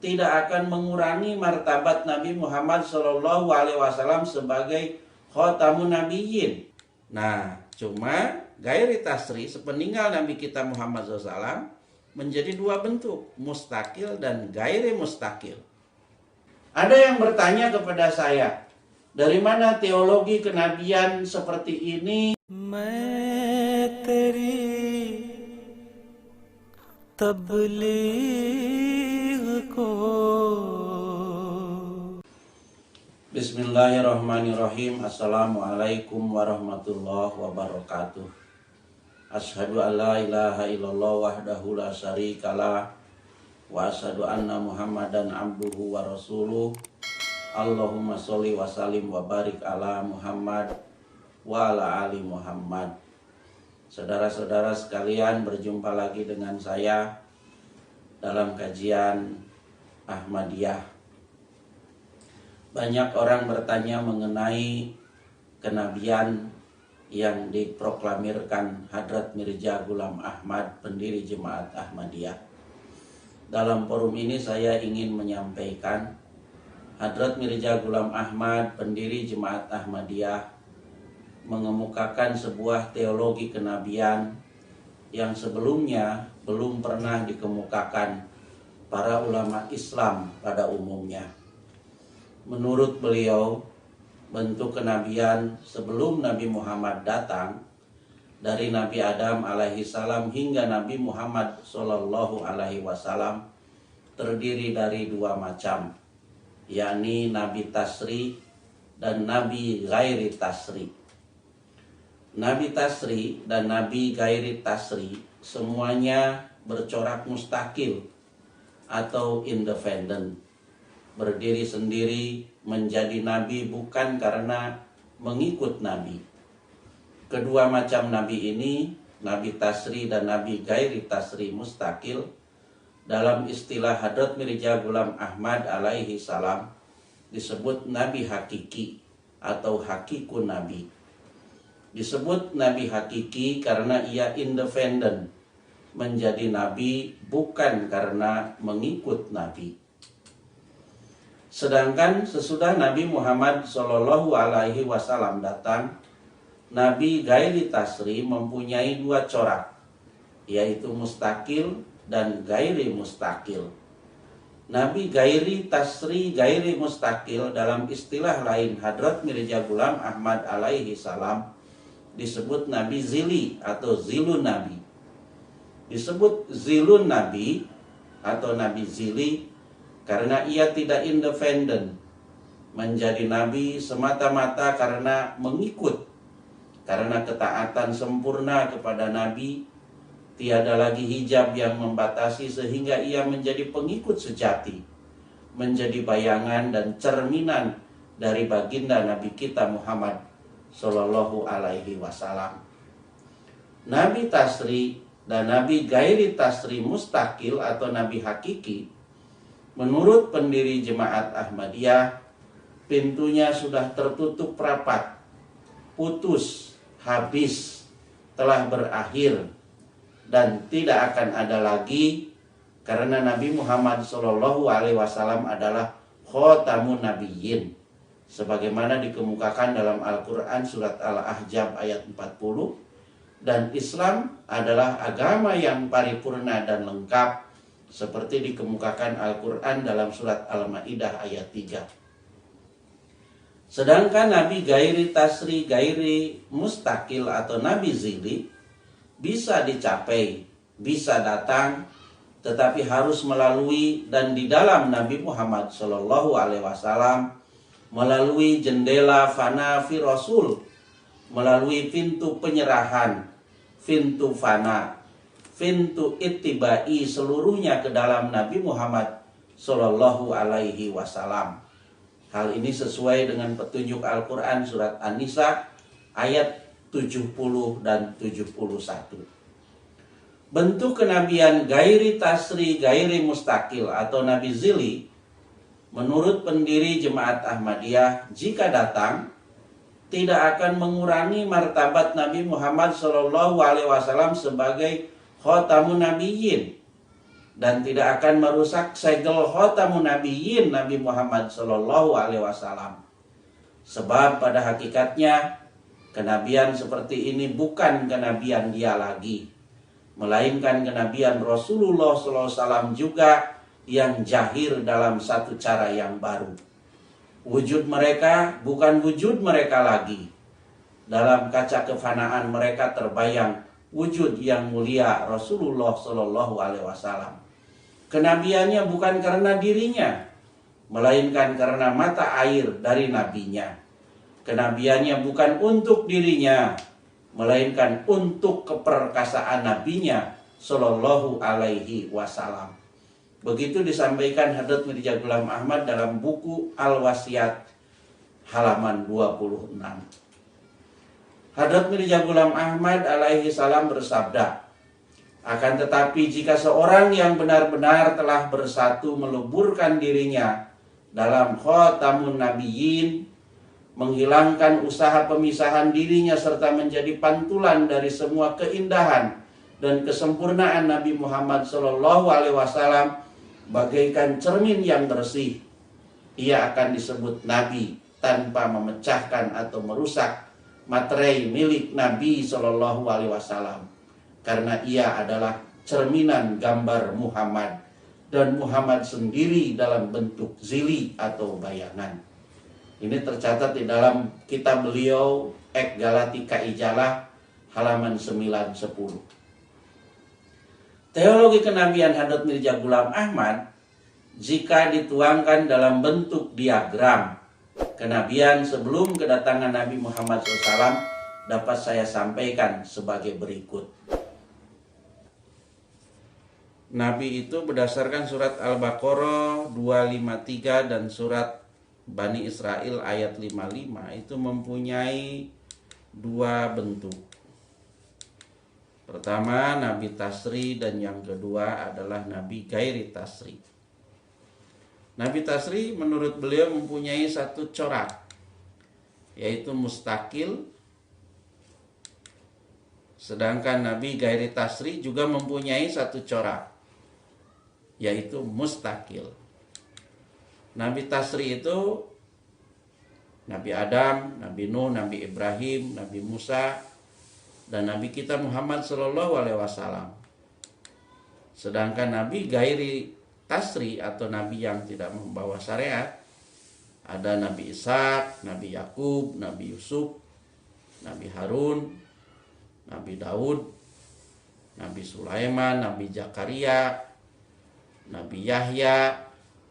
tidak akan mengurangi martabat Nabi Muhammad SAW sebagai khatamun nabiyyin. Nah, cuma gairi tasri sepeninggal Nabi kita Muhammad SAW menjadi dua bentuk, mustakil dan gairi mustakil. Ada yang bertanya kepada saya, dari mana teologi kenabian seperti ini? Bismillahirrahmanirrahim. Assalamualaikum warahmatullahi wabarakatuh. Asyhadu an la ilaha illallah wahdahu la syarikalah wa asyhadu anna Muhammadan abduhu wa rasuluh. Allahumma sholli wa sallim wa barik ala Muhammad wa ala ali Muhammad. Saudara-saudara sekalian, berjumpa lagi dengan saya dalam kajian Ahmadiyah. Banyak orang bertanya mengenai kenabian yang diproklamirkan Hadrat Mirza Ghulam Ahmad, pendiri Jemaat Ahmadiyah. Dalam forum ini saya ingin menyampaikan, Hadrat Mirza Ghulam Ahmad, pendiri Jemaat Ahmadiyah, mengemukakan sebuah teologi kenabian yang sebelumnya belum pernah dikemukakan para ulama Islam pada umumnya. Menurut beliau, bentuk kenabian sebelum Nabi Muhammad datang, dari Nabi Adam alaihi salam hingga Nabi Muhammad sallallahu alaihi wasallam, terdiri dari dua macam, yakni Nabi Tasri dan Nabi Gairi Tasri. Nabi Tasri dan Nabi Gairi Tasri semuanya bercorak mustakil atau independen, berdiri sendiri menjadi nabi bukan karena mengikut nabi. Kedua macam nabi ini, Nabi Tasri dan Nabi Gairi Tasri mustakil, dalam istilah Hadrat Mirza Ghulam Ahmad alaihi salam disebut nabi hakiki atau hakikun nabi. Disebut nabi hakiki karena ia independen menjadi nabi bukan karena mengikut nabi. Sedangkan sesudah Nabi Muhammad Shallallahu Alaihi Wasallam datang, Nabi Gairi Tasri mempunyai dua corak, yaitu mustakil dan gairi mustakil. Nabi Gairi Tasri gairi mustakil dalam istilah lain Hadrat Mirza Ghulam Ahmad alaihi salam disebut Nabi Zili atau Zilun Nabi. Disebut Zilun Nabi atau Nabi Zili karena ia tidak independen menjadi nabi semata-mata karena mengikut, karena ketaatan sempurna kepada nabi, tiada lagi hijab yang membatasi sehingga ia menjadi pengikut sejati, menjadi bayangan dan cerminan dari baginda Nabi kita Muhammad Sallallahu Alaihi Wasallam. Nabi Tasri dan Nabi Gairi Tasri mustakil atau Nabi hakiki, menurut pendiri Jemaat Ahmadiyah, pintunya sudah tertutup rapat, putus, habis, telah berakhir, dan tidak akan ada lagi karena Nabi Muhammad SAW adalah khatamun nabiyyin, sebagaimana dikemukakan dalam Al-Quran surat Al-Ahzab ayat 40, dan Islam adalah agama yang paripurna dan lengkap seperti dikemukakan Al-Quran dalam surat Al-Ma'idah ayat 3. Sedangkan Nabi Gairi Tasri Gairi Mustakil atau Nabi Zili bisa dicapai, bisa datang, tetapi harus melalui dan di dalam Nabi Muhammad SAW, melalui jendela fana fi Rasul, melalui pintu penyerahan, pintu fana, pintu ittibai seluruhnya ke dalam Nabi Muhammad Sallallahu Alaihi Wasallam. Hal ini sesuai dengan petunjuk Al-Quran surat An-Nisa ayat 70 dan 71. Bentuk kenabian Gairi Tasri Gairi Mustakil atau Nabi Zili, menurut pendiri Jemaat Ahmadiyah, jika datang tidak akan mengurangi martabat Nabi Muhammad SAW sebagai khatamun nabiyyin. dan tidak akan merusak segel khatamun nabiyyin Nabi Muhammad sallallahu alaihi wasallam. Sebab pada hakikatnya kenabian seperti ini bukan kenabian dia lagi, melainkan kenabian Rasulullah sallallahu alaihi wasallam juga yang jahir dalam satu cara yang baru. Wujud mereka bukan wujud mereka lagi. Dalam kaca kefanaan mereka terbayang wujud yang mulia Rasulullah sallallahu alaihi wasallam. Kenabiannya bukan karena dirinya, melainkan karena mata air dari nabinya. Kenabiannya bukan untuk dirinya, melainkan untuk keperkasaan nabinya sallallahu alaihi wasallam. Begitu disampaikan Hadrat Mirza Ghulam Ahmad dalam buku Al-Wasiat halaman 26. Hadrat Mirza Ghulam Ahmad alaihi salam bersabda, akan tetapi jika seorang yang benar-benar telah bersatu meleburkan dirinya dalam khatamun nabiyyin, menghilangkan usaha pemisahan dirinya serta menjadi pantulan dari semua keindahan dan kesempurnaan Nabi Muhammad sallallahu alaihi wasallam bagaikan cermin yang bersih, ia akan disebut nabi tanpa memecahkan atau merusak materai milik Nabi sallallahu alaihi wasallam. Karena ia adalah cerminan gambar Muhammad, dan Muhammad sendiri dalam bentuk zili atau bayangan. Ini tercatat di dalam kitab beliau Ek Galatika Ijalah halaman 9-10. Teologi kenabian Hadrat Mirza Ghulam Ahmad jika dituangkan dalam bentuk diagram kenabian sebelum kedatangan Nabi Muhammad SAW dapat saya sampaikan sebagai berikut. Nabi itu berdasarkan surat Al-Baqarah 253 dan surat Bani Israel ayat 55 itu mempunyai dua bentuk. Pertama Nabi Tasri dan yang kedua adalah Nabi Gairi Tasri. Nabi Tasri menurut beliau mempunyai satu corak, yaitu mustakil. Sedangkan Nabi Gairi Tasri juga mempunyai satu corak, yaitu mustakil. Nabi Tasri itu Nabi Adam, Nabi Nuh, Nabi Ibrahim, Nabi Musa, dan Nabi kita Muhammad sallallahu alaihi wasallam. Sedangkan Nabi Gairi Tasri atau Nabi yang tidak membawa syariat, ada Nabi Ishak, Nabi Yakub, Nabi Yusuf, Nabi Harun, Nabi Daud, Nabi Sulaiman, Nabi Zakaria, Nabi Yahya,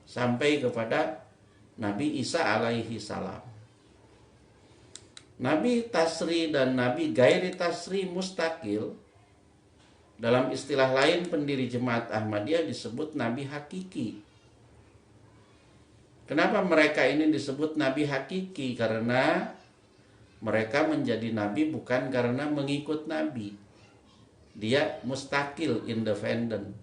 sampai kepada Nabi Isa alaihi salam. Nabi Tasri dan Nabi Gairi Tasri mustakil, dalam istilah lain pendiri Jemaat Ahmadiyah disebut Nabi Hakiki. Kenapa mereka ini disebut Nabi Hakiki? Karena mereka menjadi Nabi bukan karena mengikut Nabi. Dia mustakil, independen.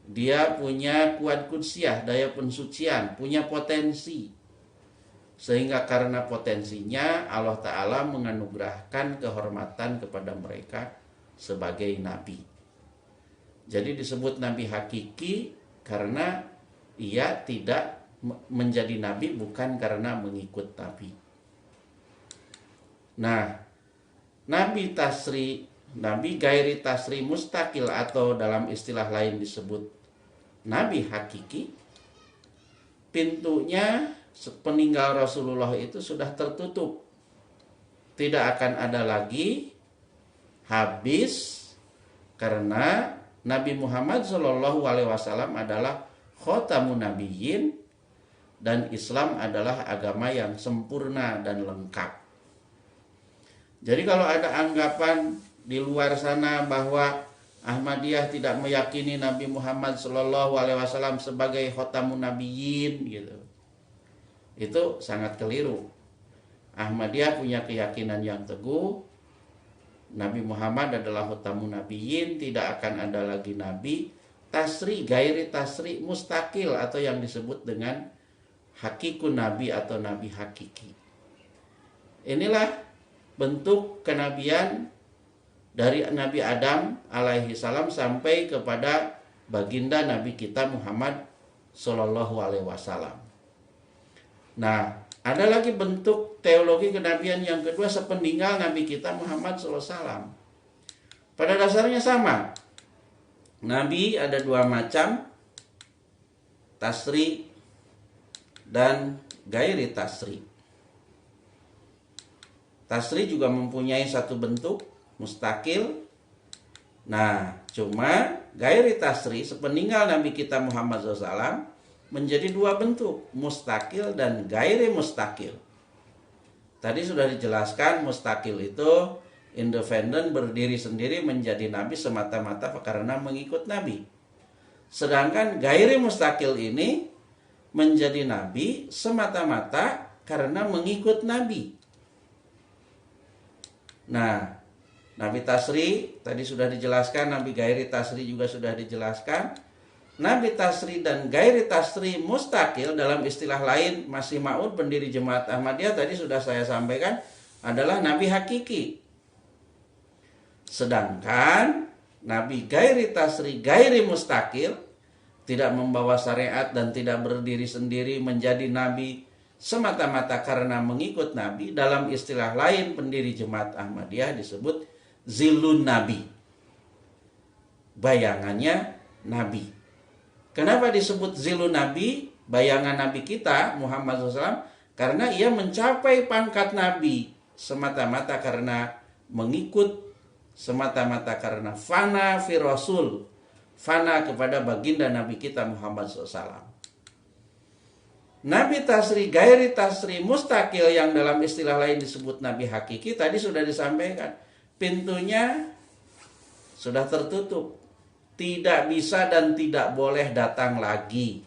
Dia punya kuat kudsiyah, daya pensucian, punya potensi. Sehingga karena potensinya Allah Ta'ala menganugerahkan kehormatan kepada mereka sebagai Nabi. Jadi disebut Nabi Hakiki karena ia tidak menjadi Nabi bukan karena mengikut Nabi. Nah, Nabi Tasri, Nabi Gairi Tasri mustakil atau dalam istilah lain disebut Nabi Hakiki, pintunya peninggal Rasulullah itu sudah tertutup. Tidak akan ada lagi, habis, karena Nabi Muhammad SAW adalah khotamun nabiyyin dan Islam adalah agama yang sempurna dan lengkap. Jadi kalau ada anggapan di luar sana bahwa Ahmadiyah tidak meyakini Nabi Muhammad SAW sebagai khotamun nabiyyin gitu, itu sangat keliru. Ahmadiyah punya keyakinan yang teguh, Nabi Muhammad adalah khotamun nabiyyin, tidak akan ada lagi Nabi. Tasri, Gairi Tasri, mustakil atau yang disebut dengan hakikun Nabi atau Nabi Hakiki. Inilah bentuk kenabian dari Nabi Adam alaihi salam sampai kepada baginda Nabi kita Muhammad Sallallahu Alaihi Wasallam. Nah, ada lagi bentuk teologi kenabian yang kedua sepeninggal Nabi kita Muhammad Sallallahu Alaihi Wasallam. Pada dasarnya sama. Nabi ada dua macam, tasri dan gairi tasri. Tasri juga mempunyai satu bentuk mustakil. Nah, cuma gairi tasri sepeninggal Nabi kita Muhammad SAW menjadi dua bentuk, mustakil dan gairi mustakil. Tadi sudah dijelaskan mustakil itu independen, berdiri sendiri, menjadi nabi semata-mata karena mengikut nabi. Sedangkan gairi mustakil ini menjadi nabi semata-mata karena mengikut nabi. Nah, nabi tasri tadi sudah dijelaskan, nabi gairi tasri juga sudah dijelaskan. Nabi tasri dan gairi tasri mustakil dalam istilah lain Masih Ma'ud pendiri Jemaat Ahmadiyah tadi sudah saya sampaikan adalah nabi hakiki. Sedangkan nabi gairi tasri gairi mustakil tidak membawa syariat dan tidak berdiri sendiri menjadi nabi semata-mata karena mengikut nabi, dalam istilah lain pendiri Jemaat Ahmadiyah disebut zilun nabi, bayangannya nabi. Kenapa disebut zilun nabi, bayangan nabi kita Muhammad SAW? Karena ia mencapai pangkat nabi semata-mata karena mengikut, semata-mata karena fana fi rasul, fana kepada baginda nabi kita Muhammad SAW. Nabi tasri, gairi tasri, mustakil yang dalam istilah lain disebut nabi hakiki tadi sudah disampaikan. Pintunya sudah tertutup. Tidak bisa dan tidak boleh datang lagi.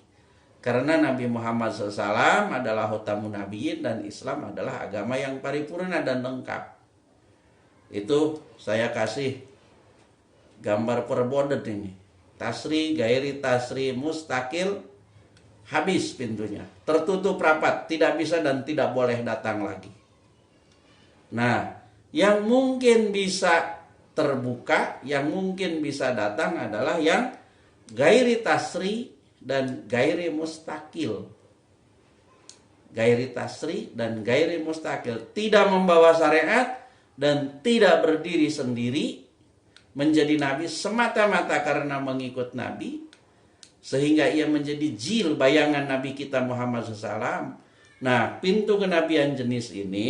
Karena Nabi Muhammad SAW adalah khatamun nabiyyin dan Islam adalah agama yang paripurna dan lengkap. Itu saya kasih gambar perbodet ini. Tasri, gairi tasri, mustakil, habis pintunya. Tertutup rapat, tidak bisa dan tidak boleh datang lagi. Nah, yang mungkin bisa terbuka, yang mungkin bisa datang adalah yang gairi tasri dan gairi mustakil. Gairi tasri dan gairi mustakil, tidak membawa syariat dan tidak berdiri sendiri, menjadi nabi semata-mata karena mengikut nabi, sehingga ia menjadi jil, bayangan nabi kita Muhammad SAW. Nah, pintu kenabian jenis ini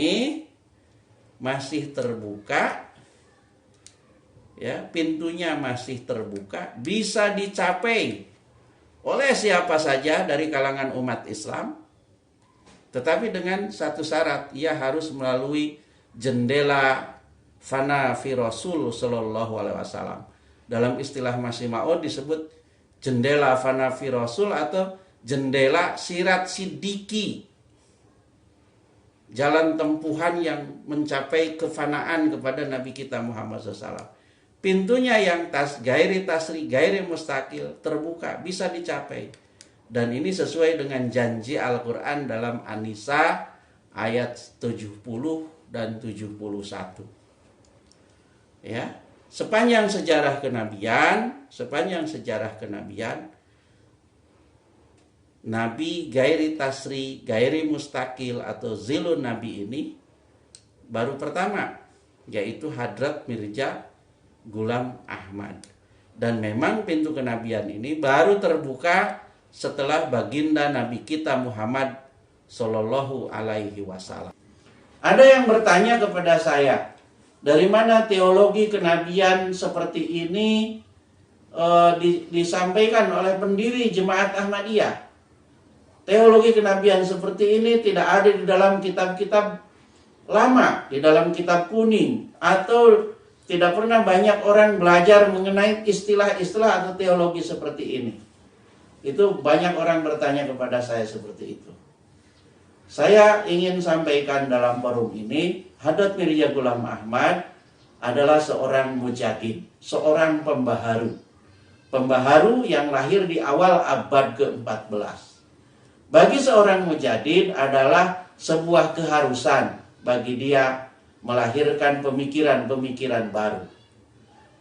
masih terbuka, ya, pintunya masih terbuka, bisa dicapai oleh siapa saja dari kalangan umat Islam, tetapi dengan satu syarat, ia harus melalui jendela fana fi rasul sallallahu alaihi wasallam. Dalam istilah Masih Ma'ud disebut jendela fana fi rasul atau jendela sirat siddiqi, jalan tempuhan yang mencapai kefanaan kepada Nabi kita Muhammad SAW. Pintunya yang gairi tasri, gairi mustakil terbuka, bisa dicapai. Dan ini sesuai dengan janji Al-Quran dalam An-Nisa ayat 70 dan 71. Ya, sepanjang sejarah kenabian, Nabi gairi tasri, gairi mustakil atau zilun nabi ini baru pertama, yaitu Hadrat Mirza Ghulam Ahmad. Dan memang pintu kenabian ini baru terbuka setelah baginda Nabi kita Muhammad Sallallahu Alaihi Wasallam. Ada yang bertanya kepada saya, dari mana teologi kenabian seperti ini disampaikan oleh pendiri Jemaat Ahmadiyah? Teologi kenabian seperti ini tidak ada di dalam kitab-kitab lama, di dalam kitab kuning, atau tidak pernah banyak orang belajar mengenai istilah-istilah atau teologi seperti ini. Itu banyak orang bertanya kepada saya seperti itu. Saya ingin sampaikan dalam forum ini, Hadrat Mirza Ghulam Ahmad adalah seorang mujadid, seorang pembaharu. Pembaharu yang lahir di awal abad ke-14. Bagi seorang mujadid adalah sebuah keharusan bagi dia melahirkan pemikiran-pemikiran baru,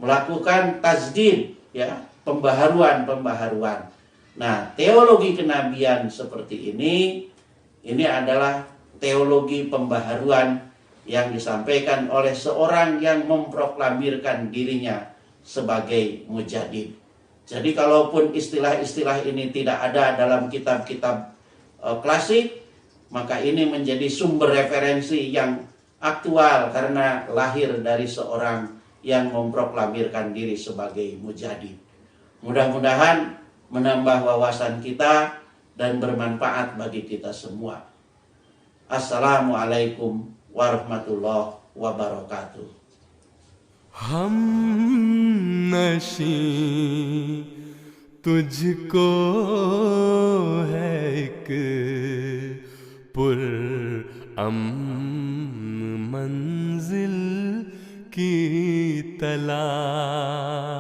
melakukan tajdid, ya, pembaharuan. Nah, teologi kenabian seperti ini adalah teologi pembaharuan yang disampaikan oleh seorang yang memproklamirkan dirinya sebagai mujadid. Jadi kalaupun istilah-istilah ini tidak ada dalam kitab-kitab klasik, maka ini menjadi sumber referensi yang aktual karena lahir dari seorang yang memproklamirkan diri sebagai mujadid. Mudah-mudahan menambah wawasan kita dan bermanfaat bagi kita semua. Assalamualaikum warahmatullahi wabarakatuh. हम नशी तुझको है एक पुर मंजिल की तलाश।